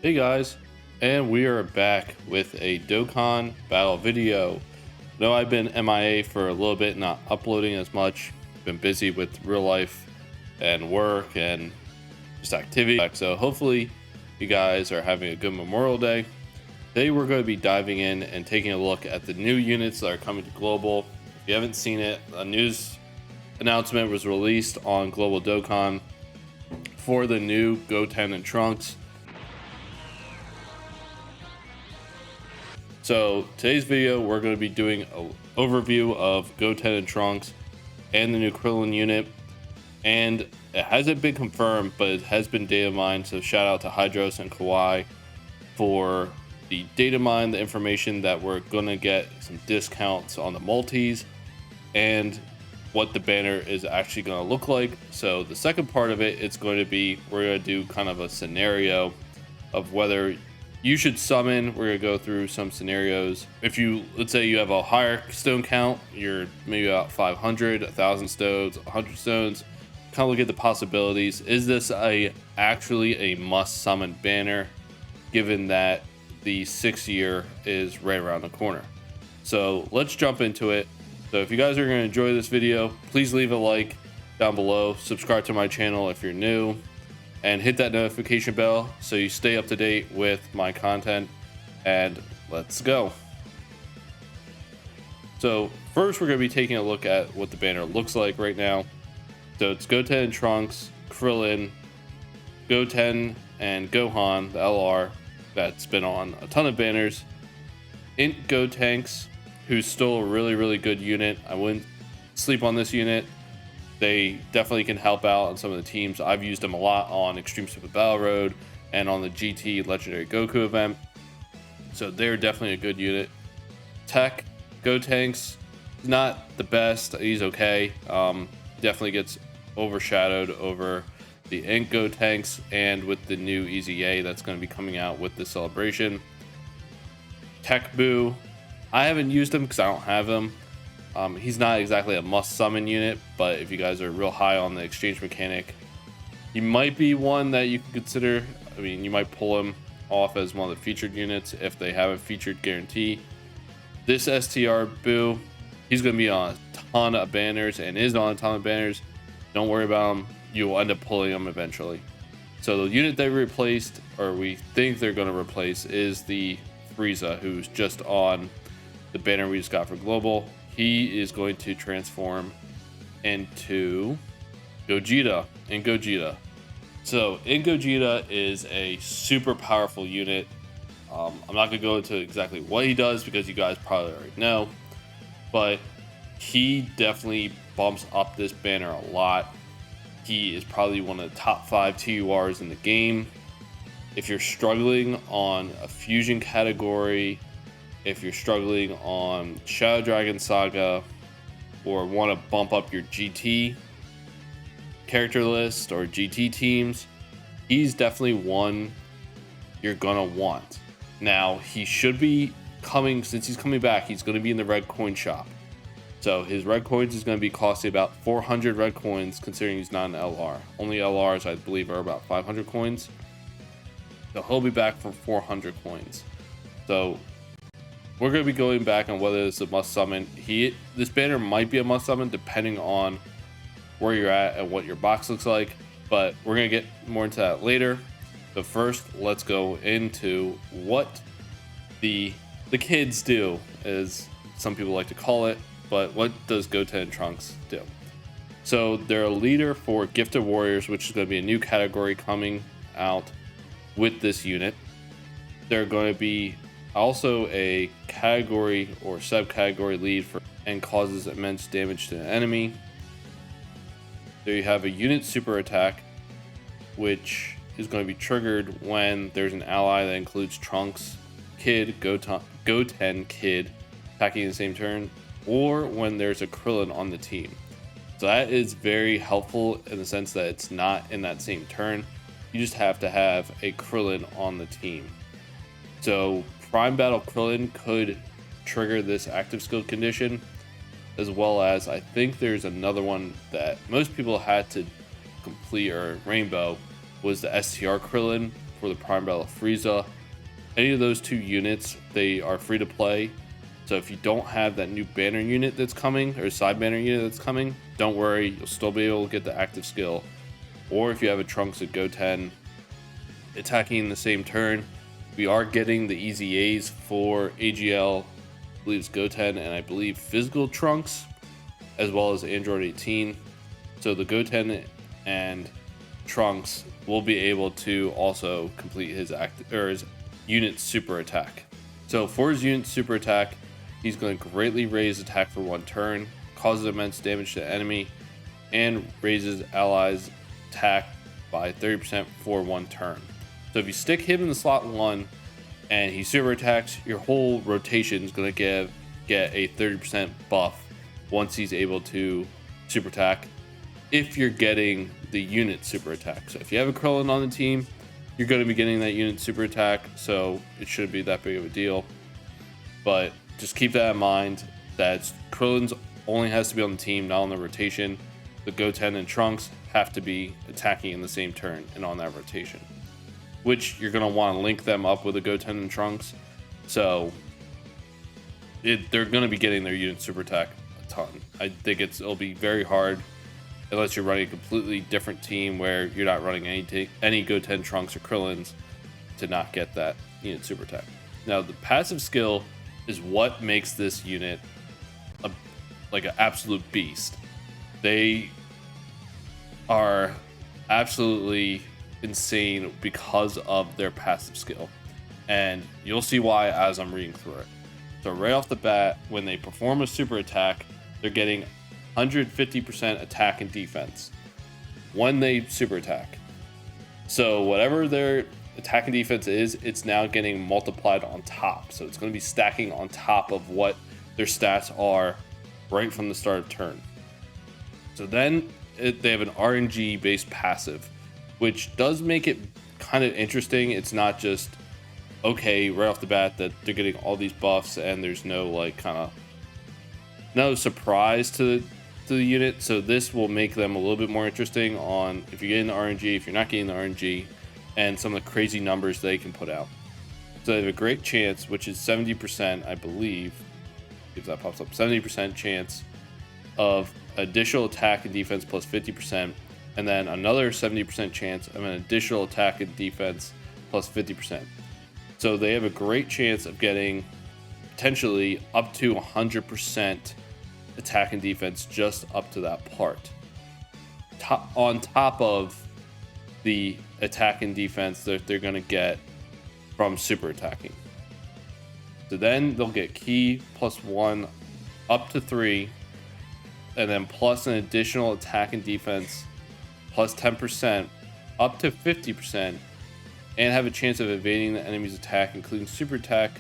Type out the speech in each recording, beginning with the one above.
Hey guys, and we are back with a Dokkan battle video. No, I've been MIA for a little bit, not uploading as much. Been busy with real life and work and just activity. So hopefully you guys are having a good Memorial Day. Today we're going to be diving in and taking a look at the new units that are coming to Global. If you haven't seen it, a news announcement was released on Global Dokkan for the new Goten and Trunks. So today's video, we're going to be doing an overview of Goten and Trunks and the new Krillin unit. And it hasn't been confirmed, but it has been data mined. So shout out to Hydros and Kawhi for the data mine, the information that we're going to get some discounts on the multis and what the banner is actually going to look like. So the second part of it, it's going to be, we're going to do kind of a scenario of whether you should summon. We're gonna go through some scenarios. If you, let's say you have a higher stone count, you're maybe about 500, 1,000 stones, 100 stones, kind of look at the possibilities. Is this actually a must summon banner, given that the 6th year is right around the corner? So let's jump into it. So if you guys are gonna enjoy this video, please leave a like down below, subscribe to my channel if you're new, and hit that notification bell so you stay up to date with my content. And let's go. So first we're going to be taking a look at what the banner looks like right now. So it's Goten and Trunks, Krillin, Goten and Gohan, the LR that's been on a ton of banners, Int Gotenks, who's still a really good unit. I wouldn't sleep on this unit. They definitely can help out on some of the teams. I've used them a lot on Extreme Super Battle Road and on the GT Legendary Goku event. So they're definitely a good unit. Tech Gotenks, not the best. He's okay. Definitely gets overshadowed over the Ink Gotenks and with the new EZA that's going to be coming out with the celebration. Tech Boo, I haven't used him because I don't have him. He's not exactly a must summon unit, but if you guys are real high on the exchange mechanic, he might be one that you can consider. I mean, you might pull him off as one of the featured units if they have a featured guarantee. This STR Boo, he's going to be on a ton of banners and is on a ton of banners. Don't worry about him. You will end up pulling him eventually. So the unit they replaced, or we think they're going to replace, is the Frieza, who's just on the banner we just got for Global. He is going to transform into Gogeta and Gogeta. So Gogeta is a super powerful unit. I'm not going to go into exactly what he does because you guys probably already know, but he definitely bumps up this banner a lot. He is probably one of the top 5 TURs in the game. If you're struggling on a fusion category, if you're struggling on Shadow Dragon Saga, or want to bump up your GT character list or GT teams, he's definitely one you're gonna want. Now he should be coming, since he's coming back, he's going to be in the red coin shop. So his red coins is going to be costing about 400 red coins, considering he's not an LR. Only LRs, I believe, are about 500 coins. So he'll be back for 400 coins. So we're going to be going back on whether it's a must summon. This banner might be a must summon depending on where you're at and what your box looks like, but we're going to get more into that later. But first, let's go into what the kids do, as some people like to call it. But what does Goten and Trunks do? So they're a leader for Gifted Warriors, which is going to be a new category coming out with this unit. They're going to be also a category or subcategory lead for and causes immense damage to the enemy. There you have a unit super attack, which is going to be triggered when there's an ally that includes Trunks, Kid, Goten, Kid attacking in the same turn, or when there's a Krillin on the team. So that is very helpful in the sense that it's not in that same turn. You just have to have a Krillin on the team. So Prime Battle Krillin could trigger this active skill condition, as well as I think there's another one that most people had to complete, or Rainbow, was the STR Krillin for the Prime Battle Frieza. Any of those 2 units, they are free to play. So if you don't have that new banner unit that's coming, or side banner unit that's coming, don't worry, you'll still be able to get the active skill. Or if you have a Trunks at Goten attacking in the same turn, we are getting the easy A's for AGL, I believe it's Goten, and I believe physical Trunks, as well as Android 18. So the Goten and Trunks will be able to also complete his his unit super attack. So for his unit super attack, he's going to greatly raise attack for 1 turn, causes immense damage to the enemy, and raises allies attack by 30% for 1 turn. So if you stick him in the slot 1 and he super attacks, your whole rotation is going to get a 30% buff once he's able to super attack, if you're getting the unit super attack. So if you have a Krillin on the team, you're going to be getting that unit super attack, so it shouldn't be that big of a deal. But just keep that in mind, that Krillin's only has to be on the team, not on the rotation. The Goten and Trunks have to be attacking in the same turn and on that rotation, which you're going to want to link them up with the Goten and Trunks. So they're going to be getting their unit super attack a ton. I think it'll be very hard, unless you're running a completely different team where you're not running any Goten, Trunks, or Krillins, to not get that unit super attack. Now, the passive skill is what makes this unit like an absolute beast. They are absolutely insane because of their passive skill, and you'll see why as I'm reading through it. So right off the bat, when they perform a super attack, they're getting 150% attack and defense when they super attack. So whatever their attack and defense is, it's now getting multiplied on top. So it's going to be stacking on top of what their stats are right from the start of turn. So then they have an RNG based passive, which does make it kind of interesting. It's not just, okay, right off the bat that they're getting all these buffs and there's no like kind of no surprise to the unit. So this will make them a little bit more interesting on if you're getting the RNG, if you're not getting the RNG, and some of the crazy numbers they can put out. So they have a great chance, which is 70%, I believe, if that pops up, 70% chance of additional attack and defense plus 50%, and then another 70% chance of an additional attack and defense plus 50%. So they have a great chance of getting potentially up to 100% attack and defense just up to that part, on top of the attack and defense that they're going to get from super attacking. So then they'll get key +1 up to 3, and then plus an additional attack and defense plus 10% up to 50%, and have a chance of evading the enemy's attack, including super attack,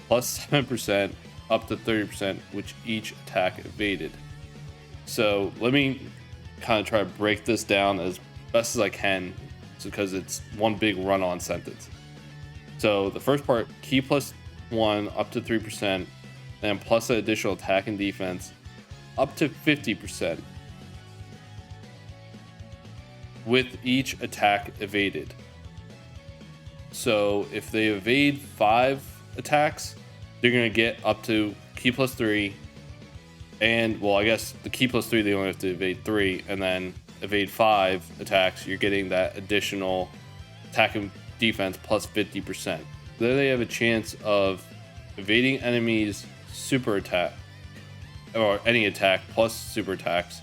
plus 7% up to 30%, which each attack evaded. So let me kind of try to break this down as best as I can, because it's one big run-on sentence. So the first part, key +1 up to 3%, and plus an additional attack and defense up to 50%, with each attack evaded. So if they evade 5 attacks, they're going to get up to key +3, and well, I guess the key +3 they only have to evade 3, and then evade 5 attacks, you're getting that additional attack and defense plus 50%. Then they have a chance of evading enemies super attack, or any attack plus super attacks,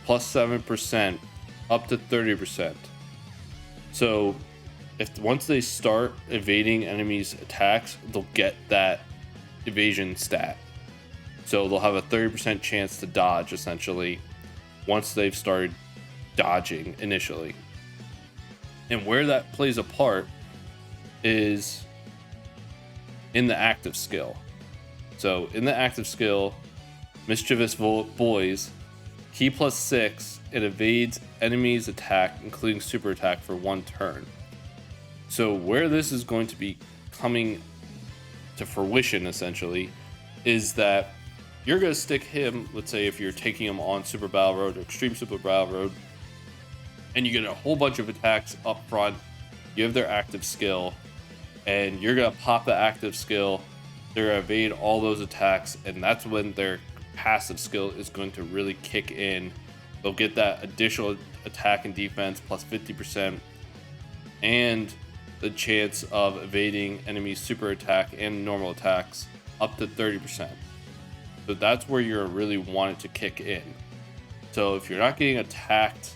plus 7% up to 30%. So if once they start evading enemies attacks, they'll get that evasion stat. So they'll have a 30% chance to dodge essentially once they've started dodging initially. And where that plays a part is in the active skill. So in the active skill, Mischievous Boys, key +6, it evades enemies attack, including super attack, for 1 turn. So where this is going to be coming to fruition essentially is that you're going to stick him, let's say if you're taking him on Super Battle Road or Extreme Super Battle Road, and you get a whole bunch of attacks up front you have their active skill, and you're gonna pop the active skill. They're gonna evade all those attacks, and that's when their passive skill is going to really kick in. They'll get that additional attack and defense plus 50%, and the chance of evading enemies' super attack and normal attacks up to 30%. So that's where you really want it to kick in. So if you're not getting attacked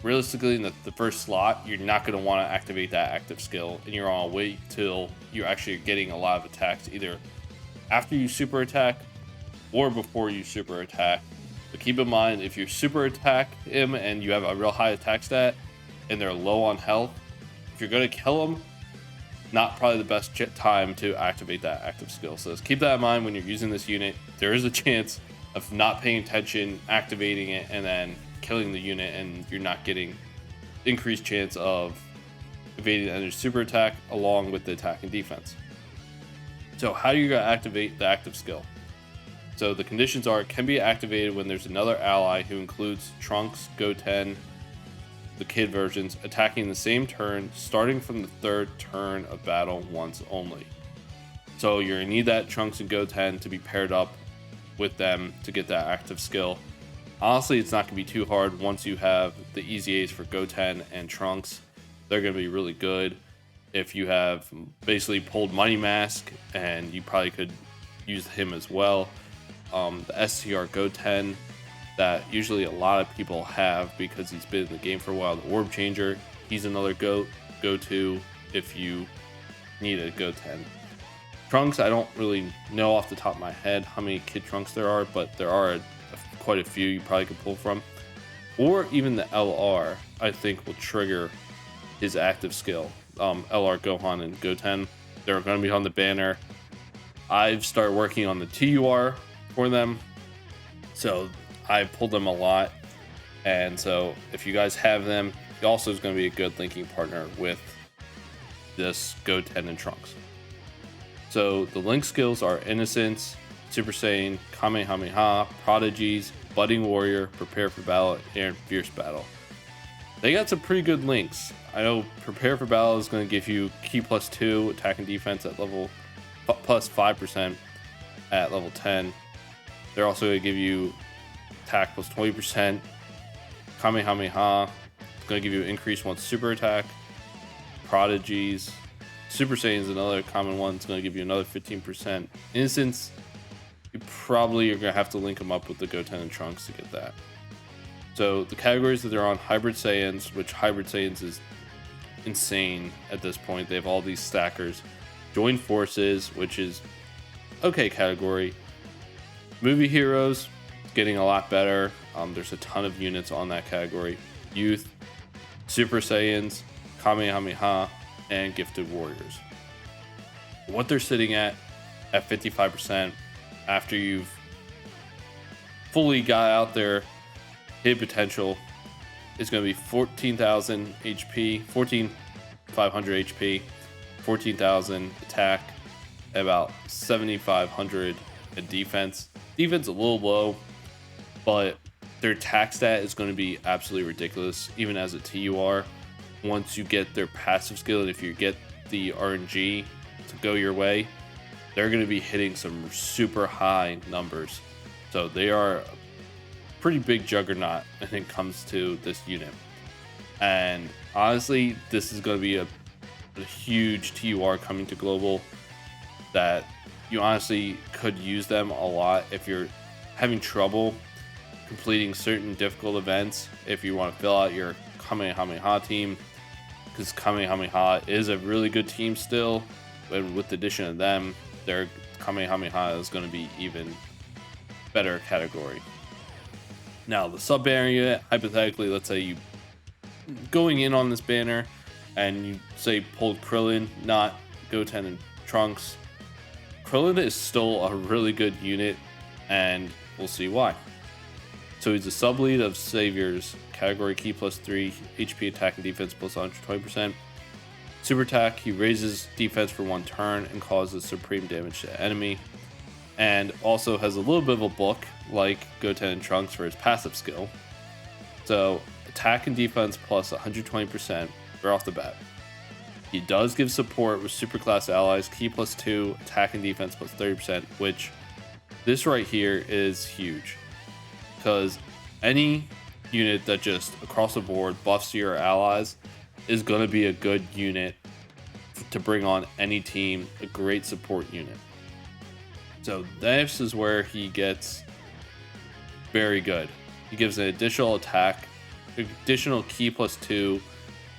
realistically in the first slot, you're not going to want to activate that active skill, and you're on a wait till you're actually getting a lot of attacks, either after you super attack or before you super attack. But keep in mind, if you super attack him and you have a real high attack stat and they're low on health, if you're going to kill them, not probably the best time to activate that active skill. So just keep that in mind when you're using this unit. There is a chance of not paying attention, activating it, and then killing the unit, and you're not getting increased chance of evading the enemy's super attack along with the attack and defense. So how do you activate the active skill? So the conditions are: it can be activated when there's another ally who includes Trunks, Goten, the Kid versions, attacking the same turn starting from the third turn of battle once only. So you're gonna need that Trunks and Goten to be paired up with them to get that active skill. Honestly, it's not going to be too hard once you have the easy A's for Goten and Trunks. They're going to be really good. If you have basically pulled Money Mask, and you probably could use him as well. The STR Goten that usually a lot of people have because he's been in the game for a while. The Orb Changer, he's another go-to if you need a Goten. Trunks, I don't really know off the top of my head how many Kid Trunks there are, but there are quite a few you probably could pull from. Or even the LR, I think, will trigger his active skill. LR Gohan and Goten, they're going to be on the banner. I've started working on the TUR for them, so I pulled them a lot. And so if you guys have them, it also is going to be a good linking partner with this Goten and Trunks. So the link skills are Innocence, Super Saiyan, Kamehameha, Prodigies, Budding Warrior, Prepare for Battle, and Fierce Battle. They got some pretty good links. I know Prepare for Battle is going to give you Ki +2, attack and defense at level plus 5% at level 10. They're also going to give you attack plus 20%. Kamehameha is going to give you increase once super attack. Prodigies, Super Saiyan is another common one. It's going to give you another 15%. Innocence, you probably are going to have to link them up with the Goten and Trunks to get that. So the categories that they're on: Hybrid Saiyans, which Hybrid Saiyans is insane at this point. They have all these stackers. Join Forces, which is okay category. Movie Heroes, getting a lot better. There's a ton of units on that category. Youth, Super Saiyans, Kamehameha, and Gifted Warriors. What they're sitting at 55% after you've fully got out there hit potential is going to be 14,000 HP, 14,500 HP, 14,000 attack, about 7,500 in defense. Defense a little low, but their attack stat is going to be absolutely ridiculous, even as a TUR. Once you get their passive skill, and if you get the RNG to go your way, they're going to be hitting some super high numbers. So they are a pretty big juggernaut when it comes to this unit. And honestly, this is going to be a huge TUR coming to global that you honestly could use them a lot if you're having trouble completing certain difficult events. If you want to fill out your Kamehameha team, because Kamehameha is a really good team still, and with the addition of them, their Kamehameha is going to be even better category. Now the sub banner unit, hypothetically, let's say you going in on this banner and you say pulled Krillin, not Goten and Trunks. Krillin is still a really good unit, and we'll see why. So he's a sub lead of Saviors, category Ki +3, HP attack and defense plus 120%. Super attack, he raises defense for one turn and causes supreme damage to the enemy. And also has a little bit of a book like Goten and Trunks for his passive skill. So attack and defense plus 120% right off the bat. He does give support with superclass allies, key +2, attack and defense +30%, which this right here is huge. Because any unit that just across the board buffs your allies is going to be a good unit to bring on any team, a great support unit. So this is where he gets very good. He gives an additional attack, additional key +2,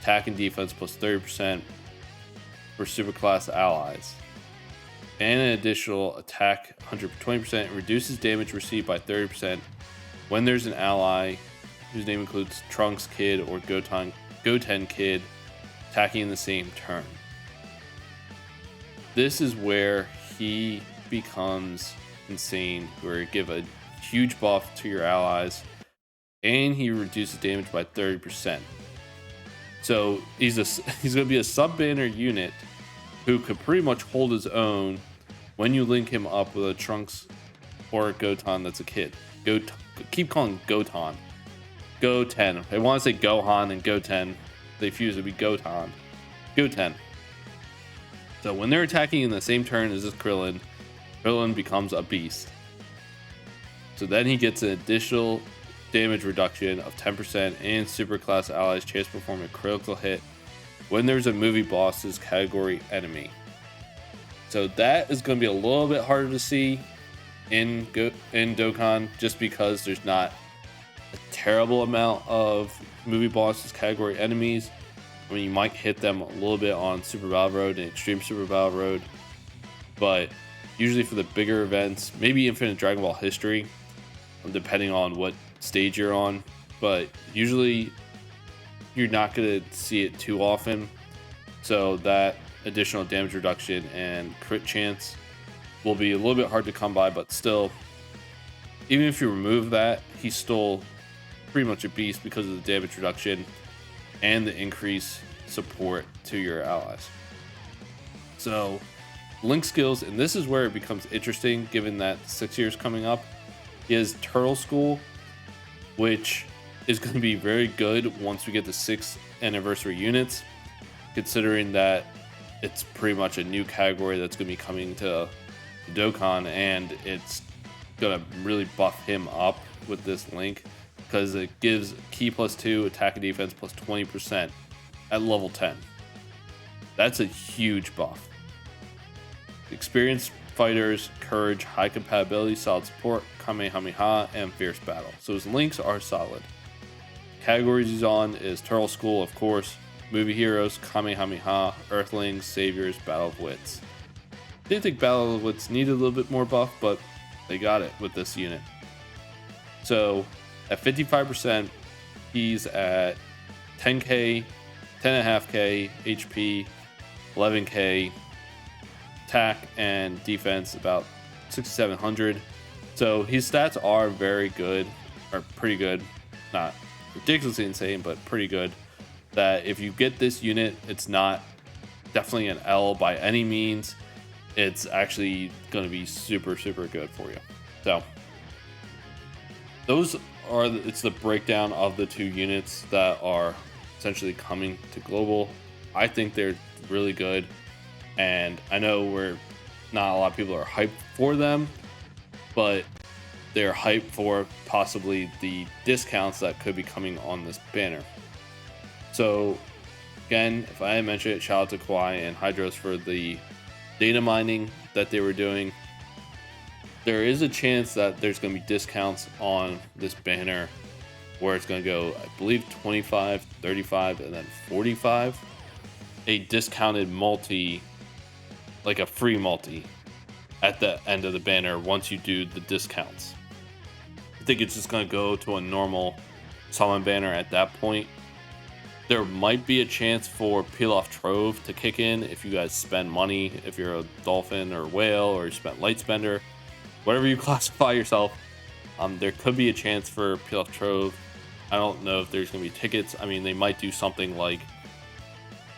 attack and defense +30% for superclass allies, and an additional attack 120%, reduces damage received by 30% when there's an ally whose name includes Trunks Kid or Goten Kid attacking in the same turn. This is where he becomes insane, where you give a huge buff to your allies and he reduces damage by 30%. So he's going to be a sub-banner unit who could pretty much hold his own when you link him up with a Trunks or a Goten that's a kid. Keep calling Goten. Goten. I want to say Gohan and Goten. They fuse, it'd be Goten. Goten. So when they're attacking in the same turn as this Krillin, Krillin becomes a beast. So then he gets an additional damage reduction of 10% and superclass allies chance to perform a critical hit when there's a movie boss's category enemy. So that is going to be a little bit harder to see in Dokkan, just because there's not a terrible amount of movie bosses category enemies. I mean, you might hit them a little bit on Super Battle Road and Extreme Super Battle Road, but usually for the bigger events, maybe Infinite Dragon Ball History, depending on what stage you're on, but usually you're not going to see it too often. So that additional damage reduction and crit chance will be a little bit hard to come by, but still, even if you remove that, he's still pretty much a beast because of the damage reduction and the increased support to your allies. So link skills, and this is where it becomes interesting given that 6 years coming up, is Turtle School, which is going to be very good once we get the 6th anniversary units, considering that it's pretty much a new category that's going to be coming to Dokkan, and it's going to really buff him up with this link because it gives key +2, attack and defense +20% at level 10. That's a huge buff. Experienced fighters, courage, high compatibility, solid support, Kamehameha, and fierce battle. So his links are solid. Categories he's on is Turtle School, of course, movie heroes, Kamehameha, Earthlings, Saviors, Battle of Wits. Didn't think Battle of Wits needed a little bit more buff, but they got it with this unit. So at 55%, he's at 10k, 10.5k HP, 11k attack and defense, about 6,700. So his stats are very good, or pretty good, not ridiculously insane, but pretty good. That if you get this unit, it's not definitely an L by any means. It's actually going to be super, super good for you. So those are it's the breakdown of the two units that are essentially coming to global. I think they're really good, and I know not a lot of people are hyped for them, but they're hyped for possibly the discounts that could be coming on this banner. So again, if I mentioned it, shout out to Kawhi and Hydros for the data mining that they were doing. There is a chance that there's going to be discounts on this banner where it's going to go, I believe, 25, 35, and then 45. A discounted multi, like a free multi, at the end of the banner once you do the discounts. I think it's just going to go to a normal summon banner at that point. There might be a chance for Peel Off Trove to kick in if you guys spend money, if you're a dolphin or whale, or you spent light spender, whatever you classify yourself. There could be a chance for Peel Off Trove. I don't know if there's going to be tickets. I mean, they might do something like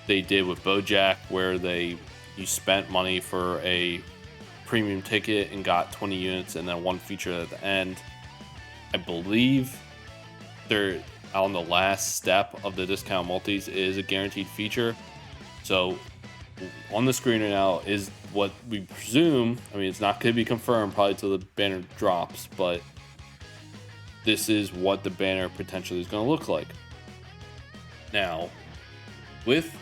they did with Bojack, where you spent money for a premium ticket and got 20 units and then one feature at the end. I believe they're on the last step of the discount multis is a guaranteed feature. So on the screen right now is what we presume. I mean, it's not going to be confirmed probably till the banner drops, but this is what the banner potentially is going to look like. Now, with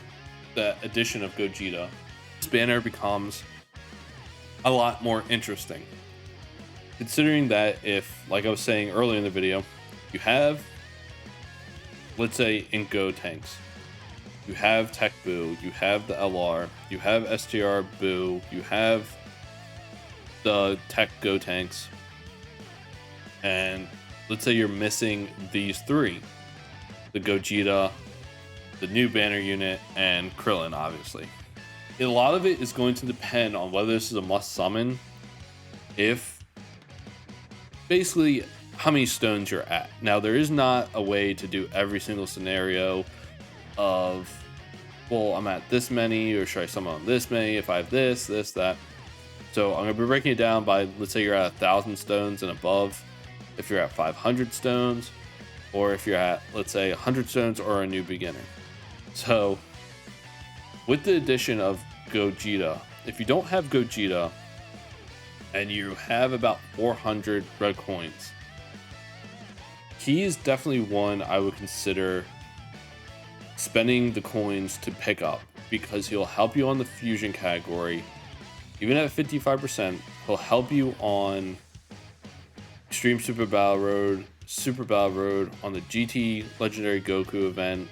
the addition of Gogeta, this banner becomes a lot more interesting. Considering that if, like I was saying earlier in the video, you have, let's say in Go tanks, you have Tech Boo, you have the LR, you have STR Boo, you have the Tech Go tanks, and let's say you're missing these three, the Gogeta, the new banner unit, and Krillin, obviously. A lot of it is going to depend on whether this is a must summon, if basically how many stones you're at. Now, there is not a way to do every single scenario of, well, I'm at this many, or should I summon on this many if I have this, that. So I'm going to be breaking it down by, let's say you're at 1,000 stones and above, if you're at 500 stones, or if you're at, let's say, 100 stones or a new beginner. So with the addition of Gogeta, if you don't have Gogeta and you have about 400 red coins, he is definitely one I would consider spending the coins to pick up, because he'll help you on the fusion category. Even at 55%, he'll help you on Extreme Super Battle Road, on the GT Legendary Goku event.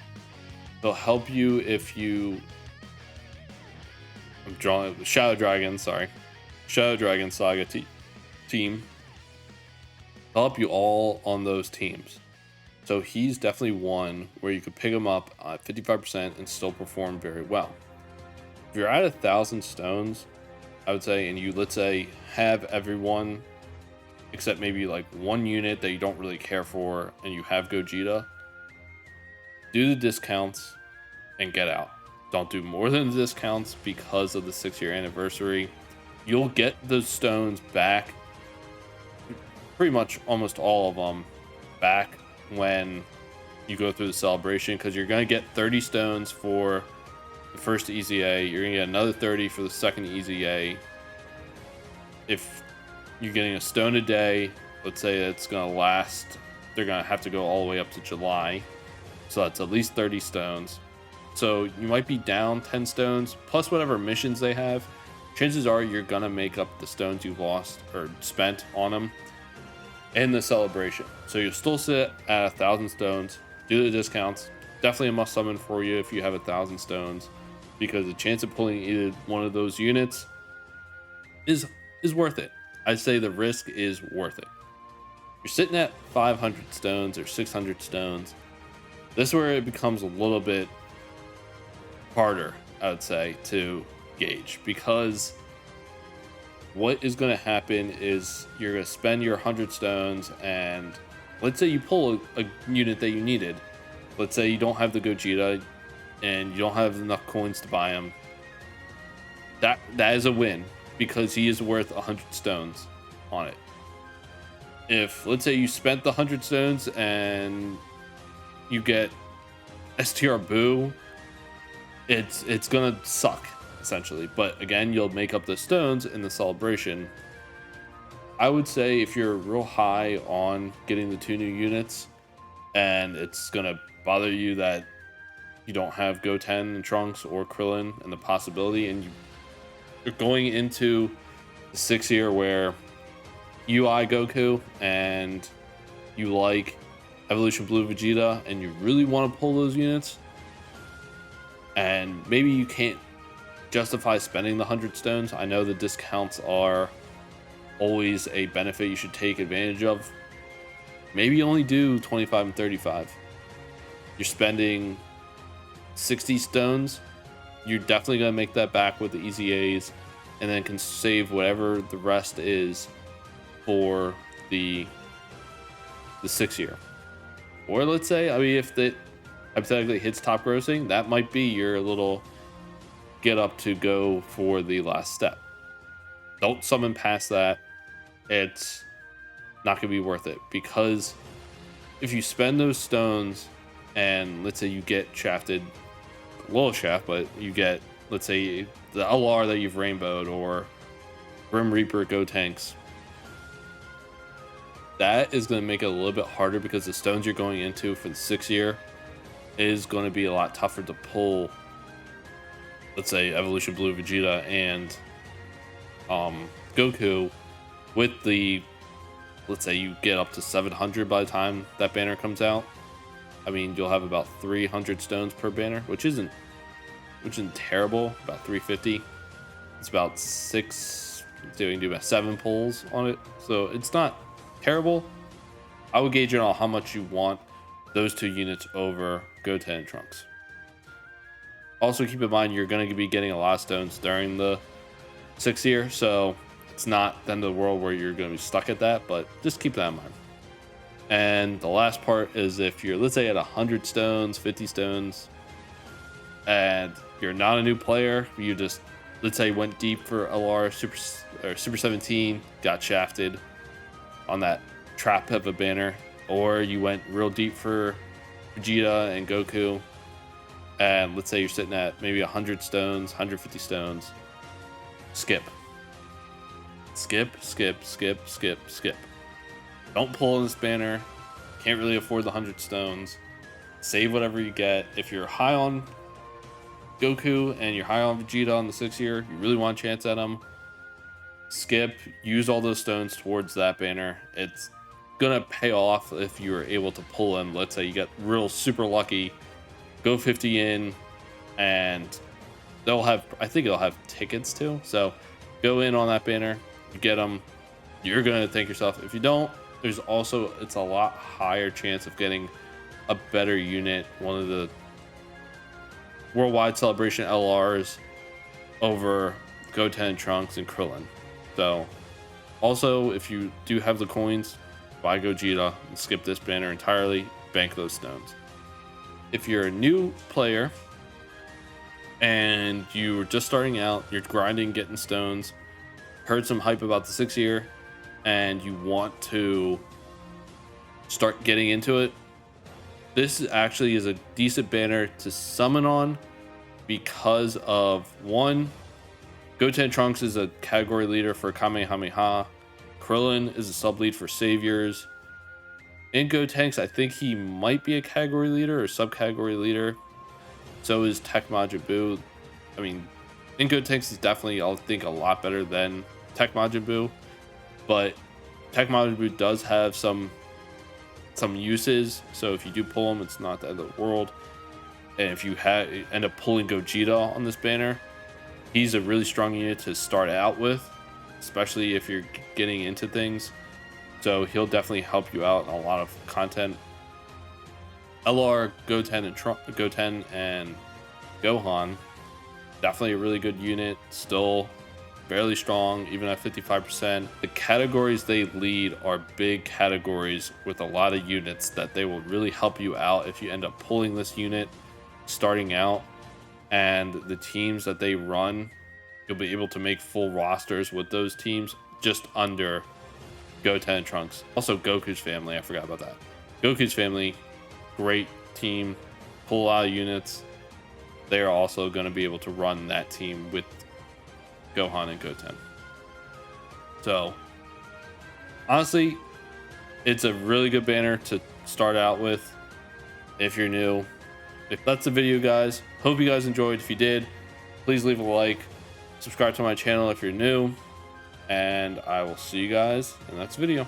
He'll help you if you, I'm drawing Shadow Dragon Saga team. He'll help you all on those teams. So he's definitely one where you could pick him up at 55% and still perform very well. If you're at 1,000 stones, I would say, and you, let's say, have everyone except maybe like one unit that you don't really care for, and you have Gogeta, do the discounts and get out. Don't do more than the discounts because of the 6-year anniversary. You'll get those stones back, pretty much almost all of them back when you go through the celebration, because you're going to get 30 stones for the first EZA. You're going to get another 30 for the second EZA. If you're getting a stone a day, let's say it's going to last, they're going to have to go all the way up to July. So that's at least 30 stones. So you might be down 10 stones plus whatever missions they have. Chances are you're going to make up the stones you lost or spent on them in the celebration. So you'll still sit at 1,000 stones, do the discounts. Definitely a must summon for you if you have 1,000 stones, because the chance of pulling either one of those units is worth it. I'd say the risk is worth it. You're sitting at 500 stones or 600 stones. This is where it becomes a little bit harder, I would say, to gauge, because what is going to happen is you're going to spend your 100 stones, and let's say you pull a unit that you needed. Let's say you don't have the Gogeta and you don't have enough coins to buy him. That is a win, because he is worth 100 stones on it. If, let's say, you spent the 100 stones and you get STR Boo, it's gonna suck, essentially. But again, you'll make up the stones in the celebration. I would say if you're real high on getting the 2 new units, and it's gonna bother you that you don't have Goten and Trunks or Krillin and the possibility, and you're going into the 6-year where UI Goku and you like Evolution Blue Vegeta and you really want to pull those units, and maybe you can't justify spending the 100 stones. I know the discounts are always a benefit you should take advantage of. Maybe you only do 25 and 35. You're spending 60 stones. You're definitely going to make that back with the EZAs, and then can save whatever the rest is for the 6-year. Or let's say, I mean, if it hypothetically hits top grossing, that might be your little get up to go for the last step. Don't summon past that. It's not going to be worth it, because if you spend those stones and let's say you get shafted Little Shaft, but you get, let's say, the LR that you've rainbowed or Grim Reaper Gotenks. That is going to make it a little bit harder because the stones you're going into for the 6th year is going to be a lot tougher to pull. Let's say Evolution Blue Vegeta and Goku with the, let's say you get up to 700 by the time that banner comes out. I mean, you'll have about 300 stones per banner, which isn't terrible. About 350. It's about 6. So you can do about 7 pulls on it, so it's not terrible. I would gauge it on how much you want those 2 units over Goten and Trunks. Also, keep in mind you're going to be getting a lot of stones during the 6th year, so it's not the end of the world where you're going to be stuck at that, but just keep that in mind. And the last part is if you're, let's say, at 100 stones, 50 stones, and you're not a new player, you just, let's say, went deep for LR Super 17, got shafted on that trap of a banner, or you went real deep for Vegeta and Goku, and let's say you're sitting at maybe 100 stones, 150 stones, skip. Don't pull in this banner. Can't really afford the 100 stones. Save whatever you get. If you're high on Goku and you're high on Vegeta on the 6th year, you really want a chance at them, skip. Use all those stones towards that banner. It's gonna pay off if you were able to pull in. Let's say you get real super lucky, go 50 in, and they'll have, I think it'll have tickets too, so go in on that banner, you get them, you're gonna thank yourself. If you don't, there's also, it's a lot higher chance of getting a better unit, one of the Worldwide Celebration LRs over Goten and Trunks and Krillin. So also, if you do have the coins, buy Gogeta and skip this banner entirely, bank those stones. If you're a new player and you're just starting out, you're grinding, getting stones, heard some hype about the 6th year, and you want to start getting into it, this actually is a decent banner to summon on because of, one, Goten and Trunks is a category leader for Kamehameha. Krillin is a sub lead for Saviors. In Gotenks, I think he might be a category leader or subcategory leader. So is Tech Majin Buu. I mean, in Gotenks is definitely, I think, a lot better than Tech Majin Buu. But Tech Majin Buu does have some uses, so if you do pull him, it's not the end of the world. And if you end up pulling Gogeta on this banner, he's a really strong unit to start out with, especially if you're getting into things. So he'll definitely help you out in a lot of content. LR Goten and Gohan, definitely a really good unit, still fairly strong, even at 55%. The categories they lead are big categories with a lot of units that they will really help you out if you end up pulling this unit starting out. And the teams that they run, you'll be able to make full rosters with those teams just under Goten and Trunks. Also Goku's family, I forgot about that. Goku's family, great team, pull a lot of units. They are also going to be able to run that team with Gohan and Goten. So honestly, it's a really good banner to start out with if you're new. If that's the video, guys, hope you guys enjoyed. If you did, please leave a like, subscribe to my channel if you're new, and I will see you guys in the next video.